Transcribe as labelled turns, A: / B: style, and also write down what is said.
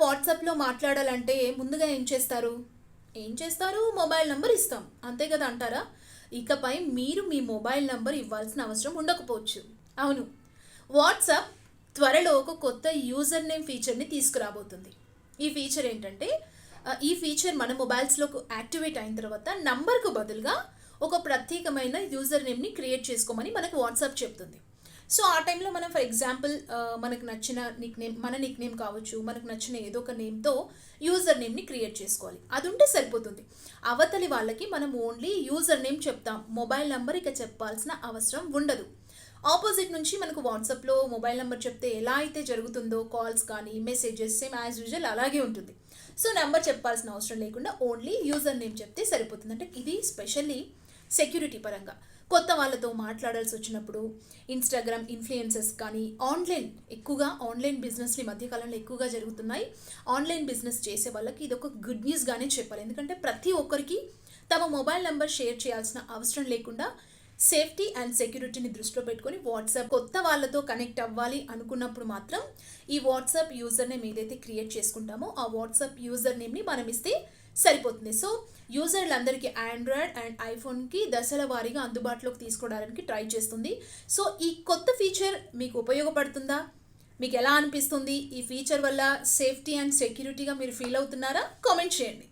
A: వాట్సాప్లో మాట్లాడాలంటే ముందుగా ఏం చేస్తారు మొబైల్ నంబర్ ఇస్తాం అంతే కదా అంటారా? ఇకపై మీరు మీ మొబైల్ నంబర్ ఇవ్వాల్సిన అవసరం ఉండకపోవచ్చు. అవును, వాట్సాప్ త్వరలో ఒక కొత్త యూజర్ నేమ్ ఫీచర్ని తీసుకురాబోతుంది. ఈ ఫీచర్ మన మొబైల్స్లోకి యాక్టివేట్ అయిన తర్వాత నంబర్కు బదులుగా ఒక ప్రత్యేకమైన యూజర్ నేమ్ని క్రియేట్ చేసుకోమని మనకు వాట్సాప్ చెప్తుంది. సో ఆ టైంలో మనం ఫర్ ఎగ్జాంపుల్ మనకు నచ్చిన నిక్ నేమ్ కావచ్చు, మనకు నచ్చిన ఏదో ఒక నేమ్తో యూజర్ నేమ్ని క్రియేట్ చేసుకోవాలి. అది ఉంటే సరిపోతుంది. అవతలి వాళ్ళకి మనం ఓన్లీ యూజర్ నేమ్ చెప్తాం, మొబైల్ నెంబర్ ఇక చెప్పాల్సిన అవసరం ఉండదు. ఆపోజిట్ నుంచి మనకు వాట్సాప్లో మొబైల్ నెంబర్ చెప్తే ఎలా అయితే జరుగుతుందో కాల్స్ కానీ మెసేజెస్ సేమ్ యాజ్ యూజువల్ అలాగే ఉంటుంది. సో నెంబర్ చెప్పాల్సిన అవసరం లేకుండా ఓన్లీ యూజర్ నేమ్ చెప్తే సరిపోతుంది. అంటే ఇది స్పెషల్లీ సెక్యూరిటీ పరంగా కొత్త వాళ్ళతో మాట్లాడాల్సి వచ్చినప్పుడు, ఇన్స్టాగ్రామ్ ఇన్ఫ్లుయెన్సర్స్ కానీ ఆన్లైన్ బిజినెస్లు ఈ మధ్యకాలంలో ఎక్కువగా జరుగుతున్నాయి. ఆన్లైన్ బిజినెస్ చేసే వాళ్ళకి ఇది ఒక గుడ్ న్యూస్గానే చెప్పాలి. ఎందుకంటే ప్రతి ఒక్కరికి తమ మొబైల్ నెంబర్ షేర్ చేయాల్సిన అవసరం లేకుండా సేఫ్టీ అండ్ సెక్యూరిటీని దృష్టిలో పెట్టుకొని వాట్సాప్ కొత్త వాళ్ళతో కనెక్ట్ అవ్వాలి అనుకున్నప్పుడు మాత్రం ఈ వాట్సాప్ యూజర్ నేమ్ ఏదైతే క్రియేట్ చేసుకుంటామో ఆ వాట్సాప్ యూజర్ నేమ్ని మనం ఇస్తే సరిపోతుంది. సో యూజర్లందరికీ ఆండ్రాయిడ్ అండ్ ఐఫోన్కి దశల వారీగా అందుబాటులోకి తీసుకోవడానికి ట్రై చేస్తుంది. సో ఈ కొత్త ఫీచర్ మీకు ఉపయోగపడుతుందా? మీకు ఎలా అనిపిస్తుంది? ఈ ఫీచర్ వల్ల సేఫ్టీ అండ్ సెక్యూరిటీగా మీరు ఫీల్ అవుతున్నారా? కామెంట్ చేయండి.